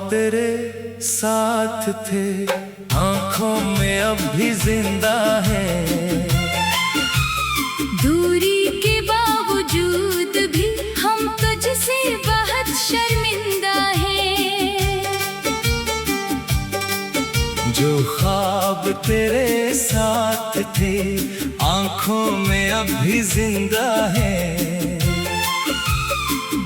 तेरे साथ थे, आंखों में अब भी जिंदा है। दूरी के बावजूद भी हम तुझसे बहुत शर्मिंदा हैं। जो ख्वाब तेरे साथ थे, आंखों में अब भी जिंदा है।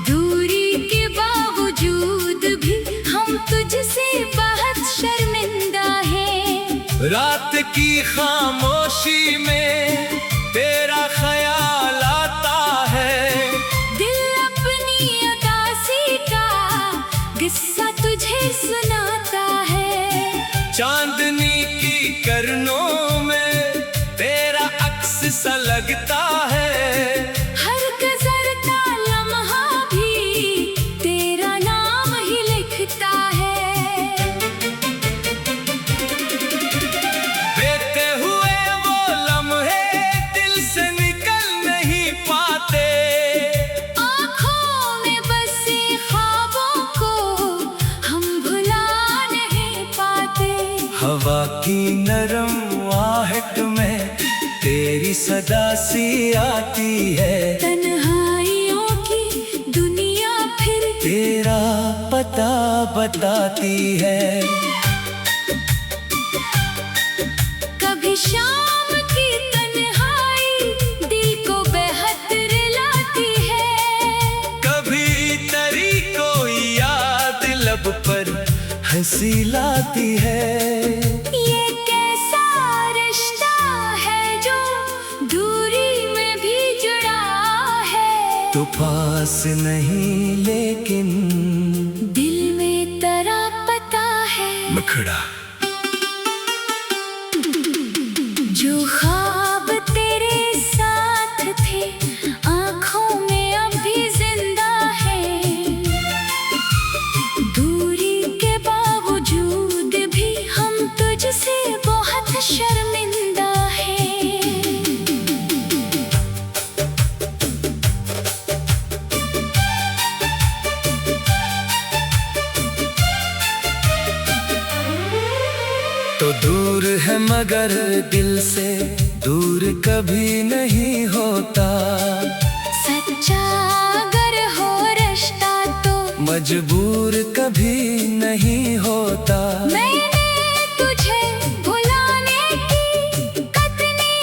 दूरी के बावजूद भी हम तुझसे बहुत शर्मिंदा हैं। रात की खामोशी में तेरा ख्याल आता है। दिल अपनी उदासी का किस्सा तुझे सुनाता है। चांदनी की किरणों में तेरा अक्स सा लगता है। हर गुजरता लम्हा भी तेरा नाम ही लिखता है। बीते हुए वो लम्हे दिल से निकल नहीं पाते। आँखों में बसे ख्वाबों को हम भुला नहीं पाते। हवा की नरम आहट में तेरी सदा सी आती है। तन्हाइयों की दुनिया फिर तेरा पता बताती है। कभी शाम की तन्हाई दिल को बेहद रुलाती है। कभी तेरी कोई याद लब पर हंसी लाती है। ये कैसा रिश्ता है जो दूरी में भी जुड़ा है। तो पास नहीं लेकिन दिल में तेरा पता है। मखड़ा जो ख्वाब तेरे साथ थे, आँखों में अब भी जिंदा है। दूरी के बावजूद भी हम तुझसे बहुत शर्मिंदा हैं। तो दूर है मगर दिल से दूर कभी नहीं होता। सच्चा अगर हो रिश्ता तो मजबूर कभी नहीं होता। मैंने तुझे भुलाने की कितनी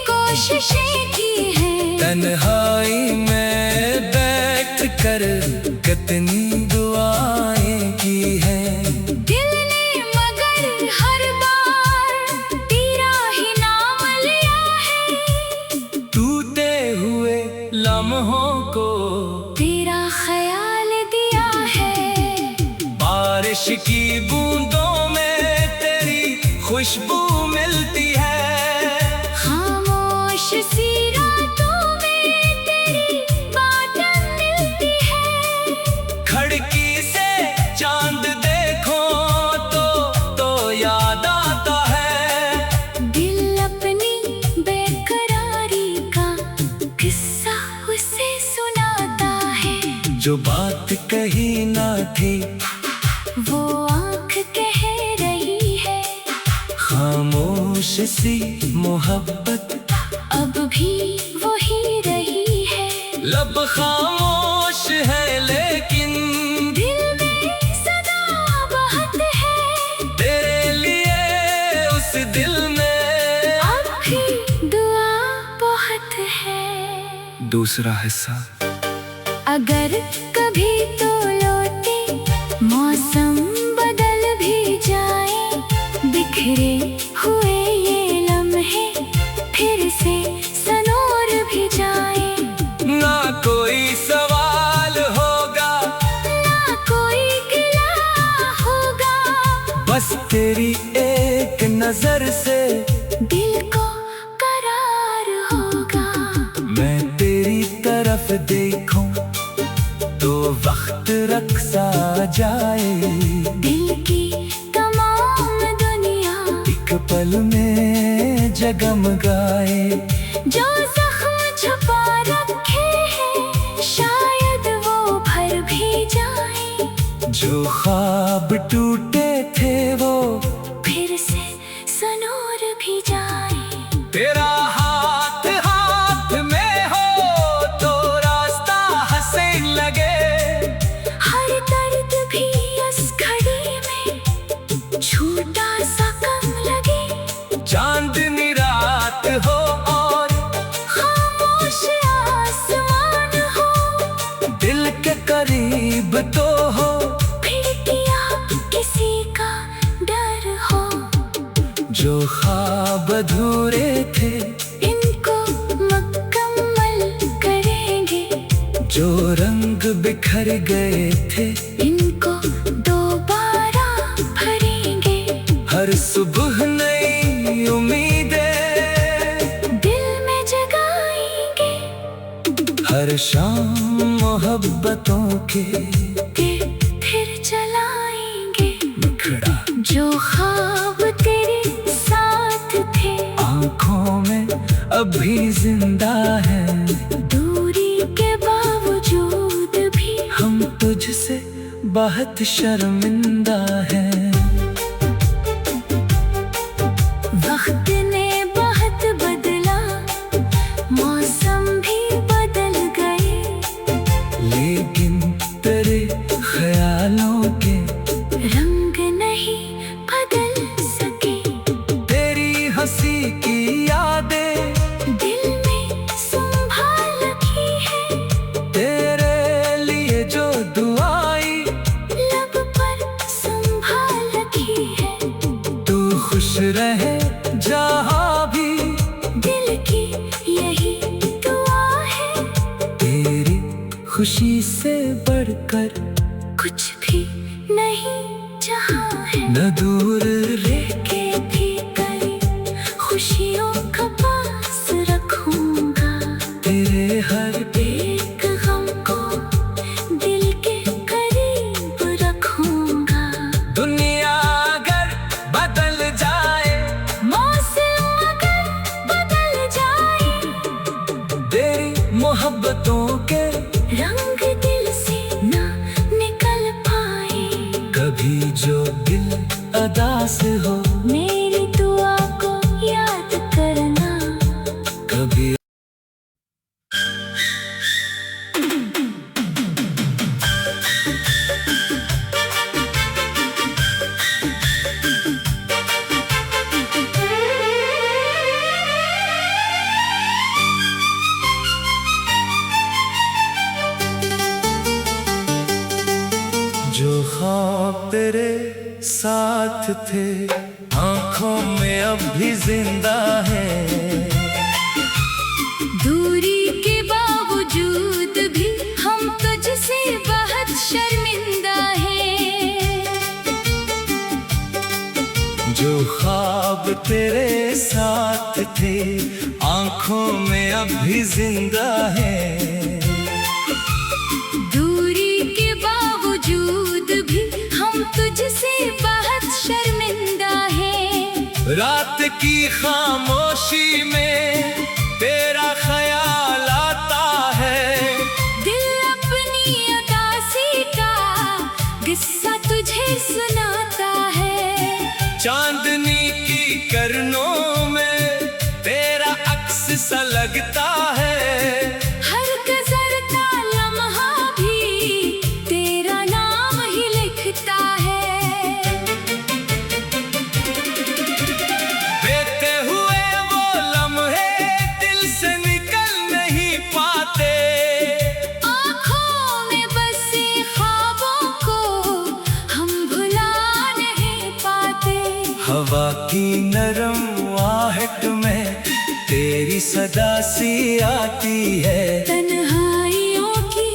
कोशिशें की हैं। तन्हाई में बैठ कर कितनी दुआएं की हैं। दिल ने मगर हर बार तेरा ही नाम लिया है। टूटे हुए लम्हों को तेरा ख्याल दिया है। बारिश की बूंदों में तेरी खुशबू मिलती है। खामोश सी रातों में तेरी बातें मिलती है। खिड़की से चांद देखो तो याद आता है। दिल अपनी बेकरारी का किस्सा उसे सुनाता है। जो बात कही ना थी वो आँख कह रही है। खामोश सी मोहब्बत अब भी वही रही है। लब खामोश है लेकिन दिल में सदा बहत है। तेरे लिए उस दिल में अब भी दुआ बहुत है। दूसरा हिस्सा। अगर कभी तो लौटे मौसम बदल भी जाए, बिखरे हुए ये लम्हे फिर से सनोर भी जाए। ना कोई सवाल होगा, ना कोई गिला होगा। बस तेरी एक नजर से दिल को करार होगा। मैं तेरी तरफ देखूं तो वक्त रक्सा जाए। दिल की तमाम दुनिया एक पल में जगमगाए। जो जख्म छुपा रखे हैं शायद वो भर भी जाए। जो ख्वाब टूटे अधूरे थे, इनको मुकम्मल करेंगे। जो रंग बिखर गए थे, इनको दोबारा भरेंगे। हर सुबह नई उम्मीदें दिल में जगाएंगे। हर शाम मोहब्बतों के फिर चलाएंगे। मुखड़ा जो ख्वाब तेरे साथ थे, आँखों में अभी जिंदा है। दूरी के बावजूद भी हम तुझसे बहुत शर्मिंदा हैं। वक्त ने बहुत बदला, मौसम भी बदल गए, लेकिन तेरे ख्यालों के रंग नहीं बदल सके। तेरी हंसी की यादें दिल में संभाल रखी है। तेरे लिए जो दुआई लब पर संभाल रखी है। तू खुश रहे जहाँ भी, दिल की यही दुआ है। तेरी खुशी से बढ़कर कुछ भी नहीं जहाँ है। न दूर रे के भी करीब खुशियों का पास रखूंगा। तेरे हर एक गम को दिल के करीब रखूंगा। दुनिया अगर बदल जाए, मौसम अगर बदल जाए, तेरी मोहब्बतों के रंग दिल से ना निकल पाए। कभी जो दिल अदास हो, मेरी दुआ को याद करना। कभी जो ख्वाब तेरे साथ थे, आँखों में अब भी जिंदा है। दूरी के बावजूद भी हम तुझसे बहुत शर्मिंदा हैं। जो ख्वाब तेरे साथ थे, आँखों में अब भी जिंदा है। दूरी के बावजूद भी हम तुझसे बहुत शर्मिंदा हैं। रात की खामोशी में तेरा ख्याल आता है। दिल अपनी उदासी का किस्सा तुझे सुनाता है। चांदनी की किरणों में तेरा अक्स सा लगता है। हर गुजरता लम्हा भी तेरा नाम ही लिखता है। बीते हुए वो लम्हे दिल से निकल नहीं पाते। आँखों में बसे ख्वाबों को हम भुला नहीं पाते। हवा की नरम आहट में तेरी सदा सी आती है। तन्हाइयों की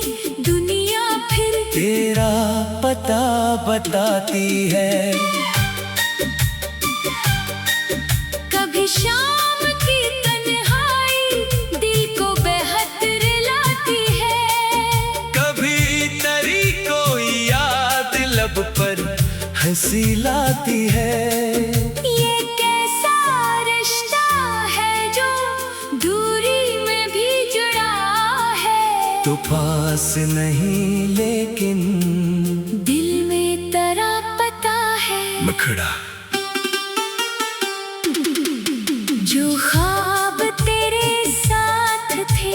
दुनिया फिर तेरा पता बताती है। कभी शाम की तन्हाई दिल को बेहद रुलाती है। कभी तेरी कोई याद लब पर हंसी लाती है। ये कैसा रिश्ता है जो दूरी में भी जुड़ा है। तो पास नहीं लेकिन दिल में तेरा पता है। मुखड़ा जो ख्वाब तेरे साथ थे,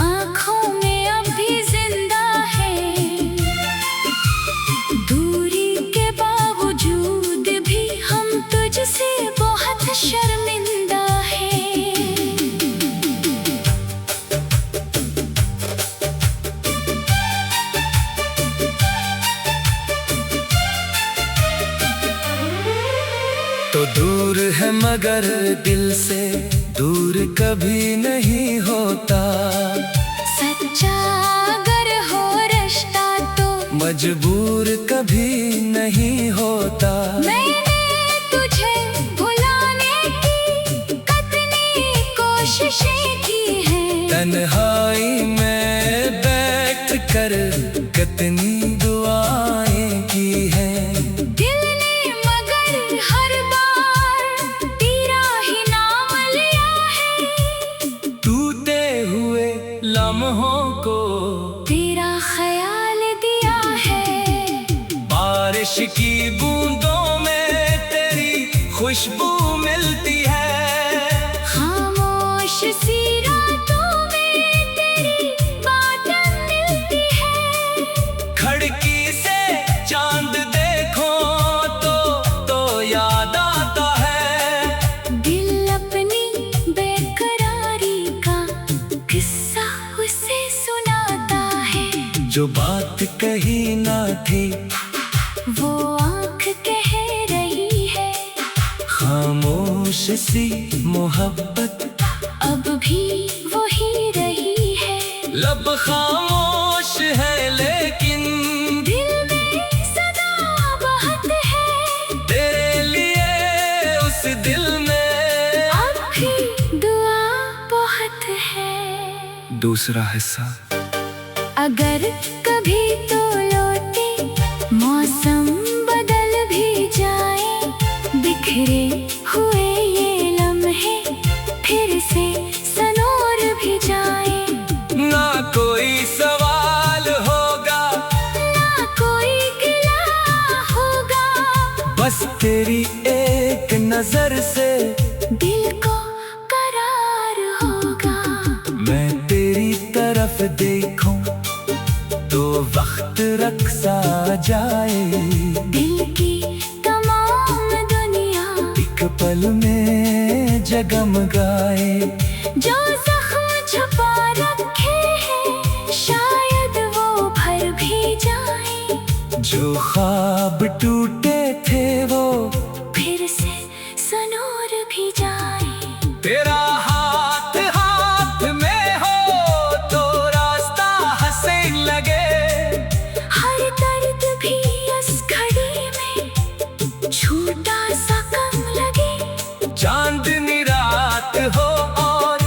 आँखों में अब भी जिंदा है। दूरी के बावजूद भी हम तुझसे बहुत शर्मिंदा हैं। मगर दिल से दूर कभी नहीं होता। सच्चा अगर हो रिश्ता तो मजबूर कभी नहीं होता। मैंने तुझे भुलाने की कितनी कोशिशें की हैं। तन्हाई में बैठ कर कितनी दुआएं की हैं। दिल ने मगर हर बार तेरा ही नाम लिया है। टूटे हुए लम्हों को तेरा ख्याल दिया है। बारिश की बूंदों में तेरी खुशबू मिलती है। खामोश सी रातों में तेरी बातें मिलती है। खिड़की से चांद देखो तो याद आता है। दिल अपनी बेकरारी का किस्सा उसे सुनाता है। जो बात कही ना थी वो आँख कह रही है। खामोश सी मोहब्बत अब भी वही रही है। लब खामोश है लेकिन दिल में सदा बहत है। तेरे लिए उस दिल में अब भी दुआ बहुत है। दूसरा हिस्सा। अगर कभी तो लौटे मौसम बदल भी जाए। बिखरे हुए ये लम्हे फिर से सनोर भी जाए। ना कोई सवाल होगा ना कोई गिला होगा। बस तेरी एक नजर से दिल को करार होगा। मैं तेरी तरफ देखूं तो वक्त रक्सा जाए। दिल की तमाम दुनिया एक पल में जगमगाए। जो जख्म छुपा रखे हैं शायद वो भर भी जाए। जो ख्वाब टूटे थे वो फिर से सनोर भी जाए। तेरा हाथ हाथ में हो तो रास्ता हसीन लगे। हर दर्द भी इस घड़ी में छोटा सा कम लगे। चांदनी रात हो और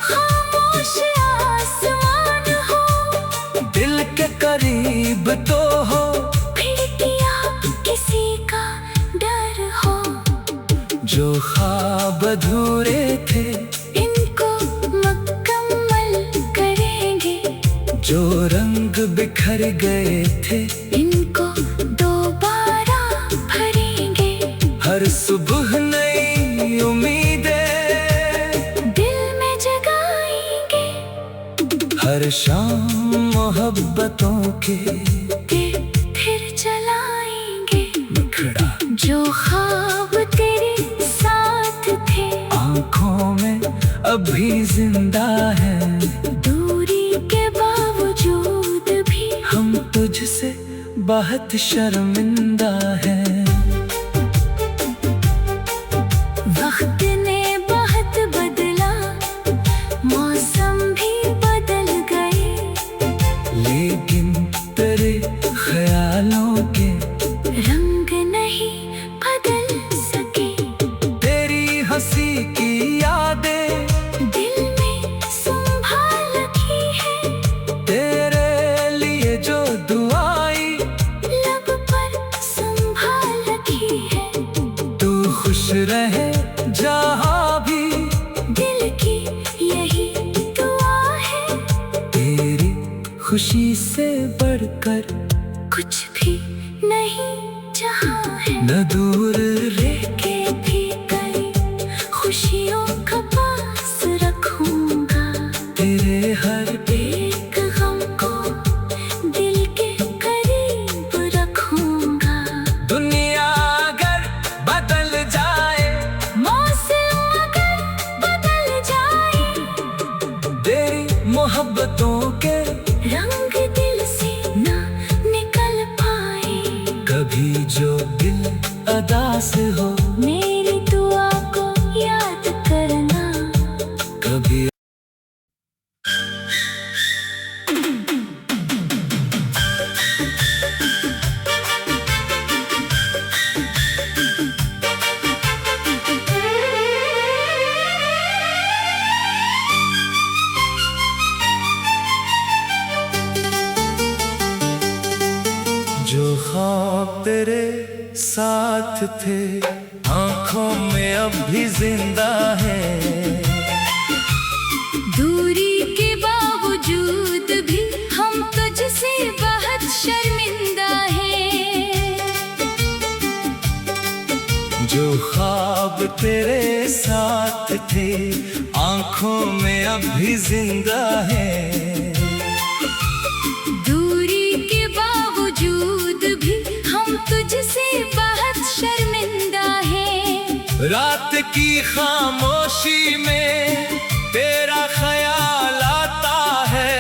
खामोश आसमान हो। दिल के करीब तो हो। फिर क्या किसी का डर हो। जो ख्वाब अधूरे थे इनको मुकम्मल करेंगे। जो रंग बिखर गए थे इनको दोबारा भरेंगे। हर सुबह नई उम्मीदें दिल में जगाएंगे। हर शाम मोहब्बतों के फिर चलाएंगे। बिखरा जो ख्वाब तेरे साथ थे आँखों में अभी जिंदा है। दूरी के बावजूद भी हम तुझसे बहुत शर्मिंदा हैं। वक्त ने बहुत बदला मौसम भी बदल गए। लेकिन तेरे ख्यालों के रंग नहीं बदल सके। तेरी हंसी की यादें दिल में संभाल रखी है। तेरे लिए जो दुआई लब पर संभाल रखी है। तू खुश रहे जहाँ भी दिल की यही दुआ है। तेरी खुशी से बढ़कर कुछ भी नहीं जहाँ है। न दूर के भी करीब खुशियों का पास रखूंगा। तेरे हर एक गम को दिल के करीब रखूंगा। दुनिया अगर बदल जाए मौसम अगर बदल जाए। तेरी मोहब्बतों के रंग दिल से ना निकल पाए। कभी जो दिल अदास हो मेरी दुआ को तेरे साथ थे, आंखों में अब भी जिंदा है। दूरी के बावजूद भी हम तुझसे बहुत शर्मिंदा हैं। जो ख्वाब तेरे साथ थे, आंखों में अब भी जिंदा है। दूरी के बावजूद भी हम तुझसे बहुत शर्मिंदा हैं। रात की खामोशी में तेरा ख्याल आता है,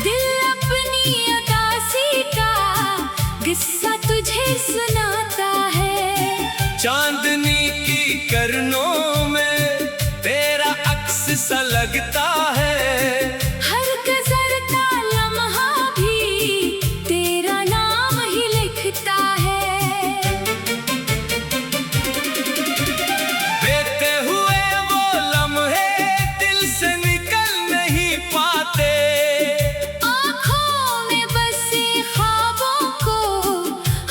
दिल अपनी उदासी का किस्सा तुझे सुनाता है। चांदनी की किरणों में तेरा अक्स सा लगता है। हर गुजरता लम्हा भी तेरा नाम ही लिखता है। बीते हुए वो लम्हे दिल से निकल नहीं पाते, आँखों में बसे ख्वाबों को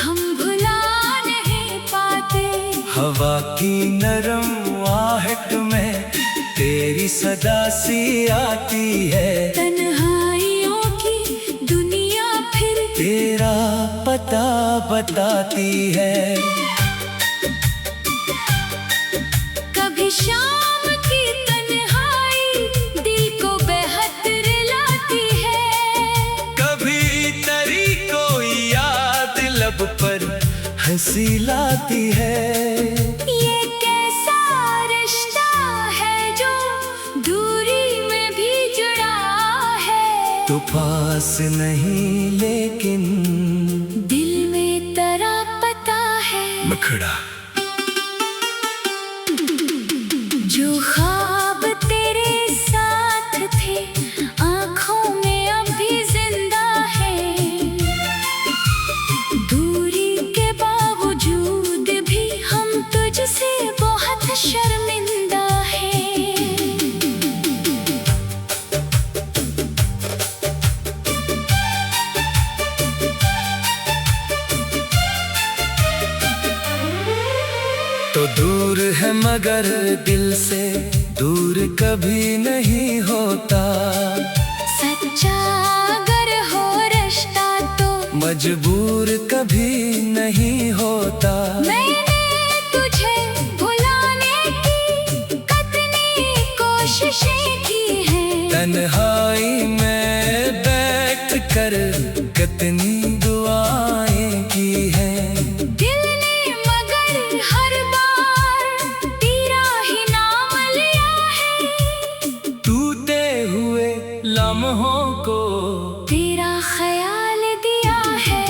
हम भुला नहीं पाते। हवा की नरम आहट में तेरी सदा सी आती है। तन्हाइयों की दुनिया फिर तेरा पता बताती है। कभी शाम की तन्हाई दिल को बेहद रुलाती है। कभी तेरी कोई याद लब पर हंसी लाती है। ये कैसा रिश्ता है जो दूरी में भी जुड़ा है। तो पास नहीं लेकिन दिल में तेरा पता है। मखड़ा जो ख्वाब तेरे साथ थे, आँखों में अब भी जिंदा है। दूरी के बावजूद भी हम तुझसे बहुत शर्मिंदा हैं। तो दूर है मगर दिल से दूर कभी नहीं होता। सच्चा अगर हो रिश्ता तो मजबूर कभी नहीं होता। मैंने तुझे भुलाने की कितनी कोशिशें की हैं। तन्हाई में बैठ कर कितनी दुआएं की हैं। दिल ने मगर हर बार तेरा ही नाम लिया है। टूटे हुए लम्हों को तेरा ख्याल दिया है।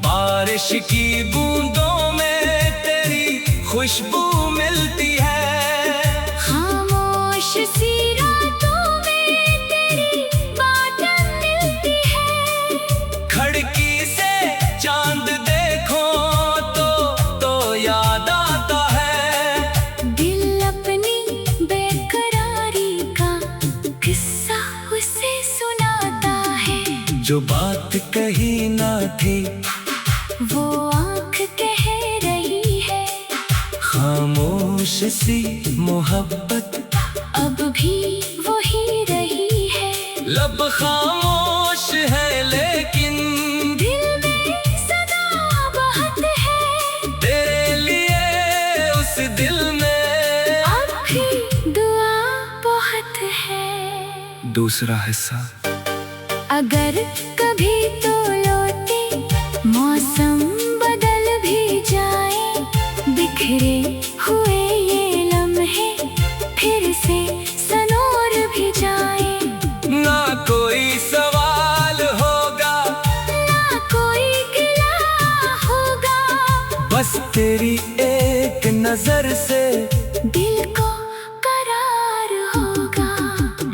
बारिश की बूंदों में तेरी खुशबू मिलती है। खामोश सी रातों में तेरी बातें मिलती है। खिड़की से चांद देखो तो याद आता है। दिल अपनी बेकरारी का किस्सा उसे सुनाता है। जो बात कही ना थी वो आँख कह रही है। खामोश सी मोहब्बत अब भी वही रही है। लब खामोश है लेकिन दिल में सदा बहुत है। तेरे लिए उस दिल में अब भी दुआ बहुत है। दूसरा हिस्सा। अगर कभी तो लौटे मौसम बदल भी जाए, बिखरे हुए ये लम्हे फिर से सनोर भी जाए। ना कोई सवाल होगा, ना कोई गिला होगा। बस तेरी एक नजर से दिल को करार होगा।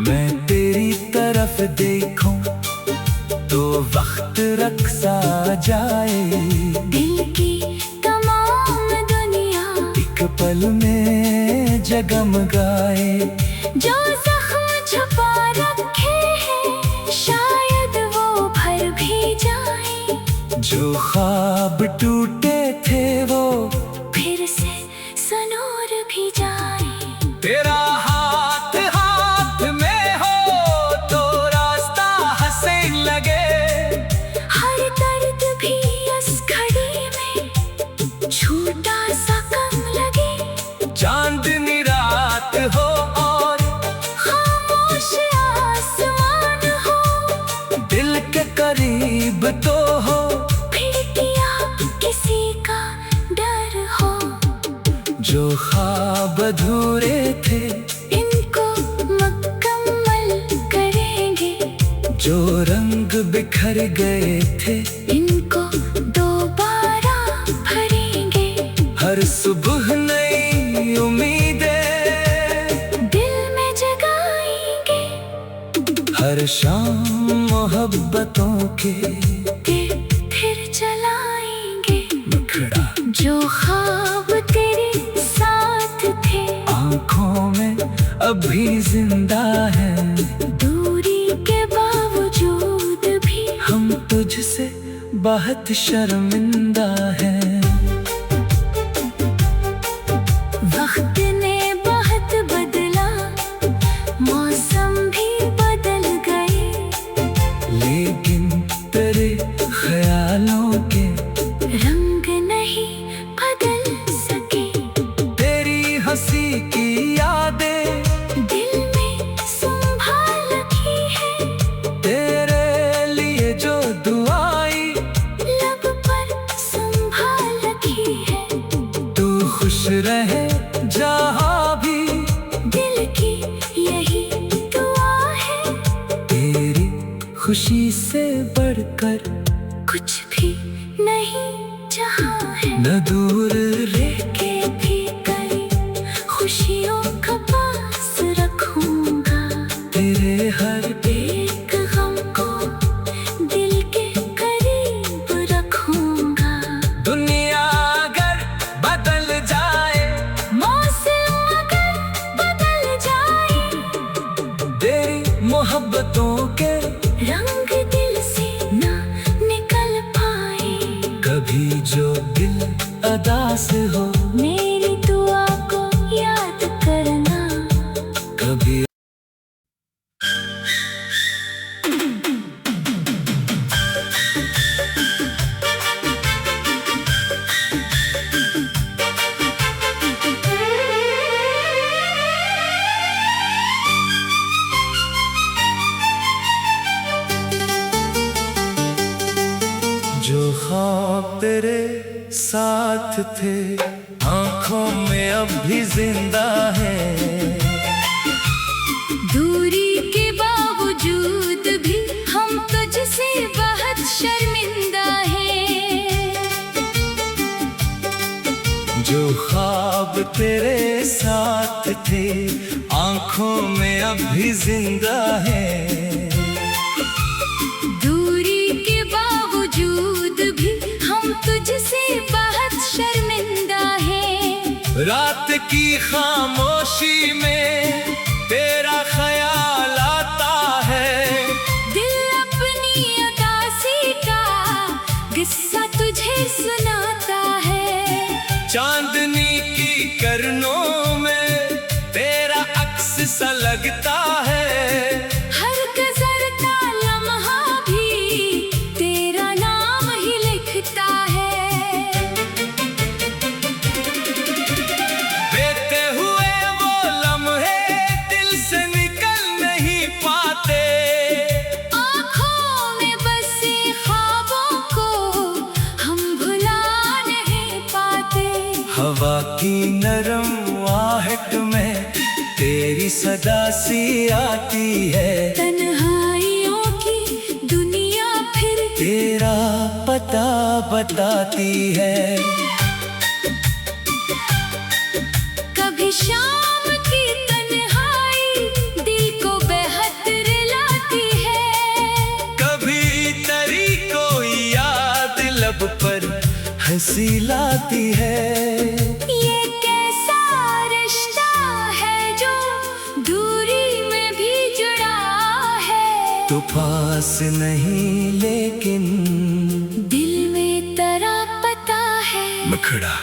मैं तेरी तरफ देखूं तो वक्त रक्सा जाए। दिल की तमाम दुनिया एक पल में जगमगाए। जो जख्म छुपा रखे हैं शायद वो भर भी जाए। जो ख्वाब जो ख्वाब अधूरे थे इनको मुकम्मल करेंगे। जो रंग बिखर गए थे इनको दोबारा भरेंगे। हर सुबह नई उम्मीदें दिल में जगाएंगे। हर शाम मोहब्बतों के फिर चलाएंगे। मुखड़ा जो ख्वाब तेरे साथ थे आँखों में अभी जिंदा है। दूरी के बावजूद भी हम तुझसे बहुत शर्मिंदा हैं। वक्त ने बहुत बदला, मौसम भी बदल गए, लेकिन तेरे ख्यालों के रंग नहीं बदल सके। तेरी हंसी की यादें दिल में संभाल रखी है। तेरे लिए जो दुआई लब पर संभाल रखी है। तू खुश रहे जहाँ भी दिल की यही दुआ है। तेरी खुशी से बढ़कर कुछ भी नहीं जहाँ है। न दूर रे के भी करीब खुशियों का पास रखूंगा। तेरे हर एक गम को दिल के करीब रखूंगा। दुनिया अगर बदल जाए मौसम अगर बदल जाए, तेरी मोहब्बतों के रंग दिल से ना निकल पाए। कभी जो दिल अदास हो मेरी दुआ को याद करना। कभी जो ख्वाब तेरे साथ थे आँखों में अब भी जिंदा है। दूरी के बावजूद भी हम तुझसे बहुत शर्मिंदा हैं। जो ख्वाब तेरे साथ थे आँखों में अब भी जिंदा है। दूरी के बावजूद भी हम तुझसे बहुत शर्मिंदा हैं। रात की खामोशी में तेरा ख्याल आता है। दिल अपनी उदासी का किस्सा तुझे सुनाता है। चांदनी की किरणों में तेरा अक्स सा लगता है। हर गुजरता लम्हा भी तेरा नाम ही लिखता है। बीते हुए वो लम्हे दिल से निकल नहीं पाते। आँखों में बसे ख्वाबों को हम भुला नहीं पाते। हवा की नरम आहट में तेरी सदा सी आती है। तन्हाइयों की दुनिया फिर तेरा पता बताती है। कभी शाम की तन्हाई दिल को बेहद रुलाती है। कभी तेरी कोई याद लब पर हंसी लाती है। ये कैसा रिश्ता है जो दूरी में भी जुड़ा है। तो पास नहीं लेकिन दिल में तेरा पता है। मुखड़ा